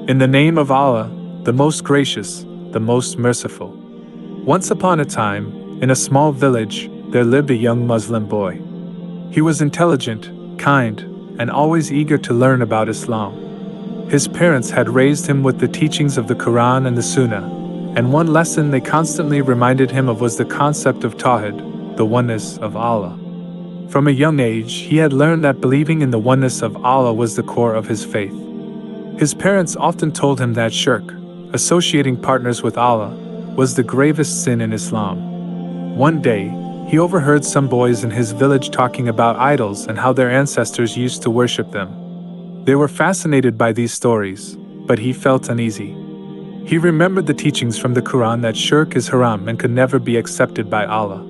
In the name of Allah, the most gracious, the most merciful. Once upon a time, in a small village, there lived a young Muslim boy. He was intelligent, kind, and always eager to learn about Islam. His parents had raised him with the teachings of the Quran and the Sunnah, and one lesson they constantly reminded him of was the concept of Tawhid, the oneness of Allah. From a young age, he had learned that believing in the oneness of Allah was the core of his faith. His parents often told him that Shirk, associating partners with Allah, was the gravest sin in Islam. One day, he overheard some boys in his village talking about idols and how their ancestors used to worship them. They were fascinated by these stories, but he felt uneasy. He remembered the teachings from the Quran that Shirk is Haram and could never be accepted by Allah.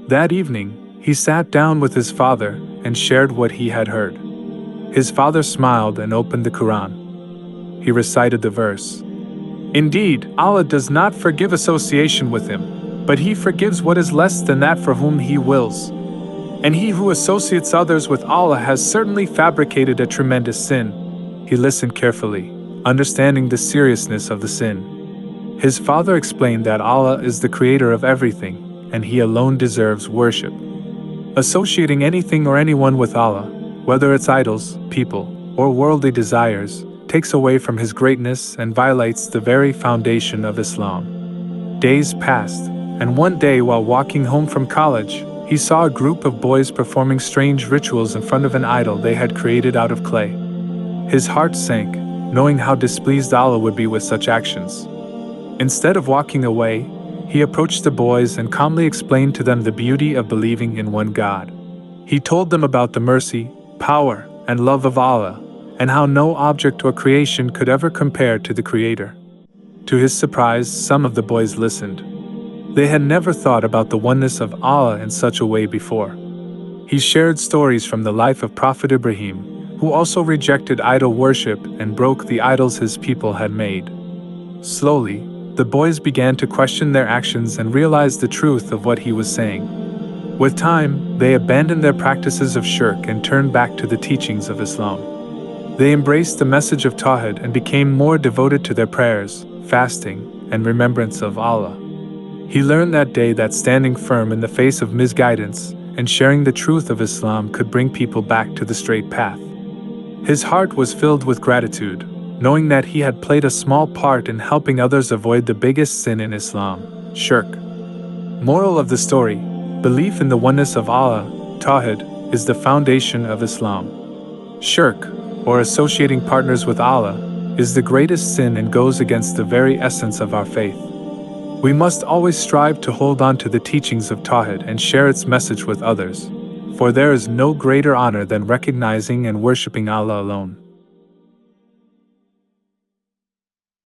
That evening, he sat down with his father and shared what he had heard. His father smiled and opened the Quran. He recited the verse. Indeed, Allah does not forgive association with Him, but He forgives what is less than that for whom He wills. And he who associates others with Allah has certainly fabricated a tremendous sin. He listened carefully, understanding the seriousness of the sin. His father explained that Allah is the creator of everything, and He alone deserves worship. Associating anything or anyone with Allah, whether it's idols, people, or worldly desires, takes away from His greatness and violates the very foundation of Islam. Days passed, and one day while walking home from college, he saw a group of boys performing strange rituals in front of an idol they had created out of clay. His heart sank, knowing how displeased Allah would be with such actions. Instead of walking away, he approached the boys and calmly explained to them the beauty of believing in one God. He told them about the mercy, power, and love of Allah, and how no object or creation could ever compare to the Creator. To his surprise, some of the boys listened. They had never thought about the oneness of Allah in such a way before. He shared stories from the life of Prophet Ibrahim, who also rejected idol worship and broke the idols his people had made. Slowly, the boys began to question their actions and realized the truth of what he was saying. With time, they abandoned their practices of Shirk and turned back to the teachings of Islam. They embraced the message of Tawhid and became more devoted to their prayers, fasting, and remembrance of Allah. He learned that day that standing firm in the face of misguidance and sharing the truth of Islam could bring people back to the straight path. His heart was filled with gratitude, knowing that he had played a small part in helping others avoid the biggest sin in Islam, Shirk. Moral of the story: belief in the oneness of Allah, Tawhid, is the foundation of Islam. Shirk, or associating partners with Allah, is the greatest sin and goes against the very essence of our faith. We must always strive to hold on to the teachings of Tawhid and share its message with others, for there is no greater honor than recognizing and worshiping Allah alone.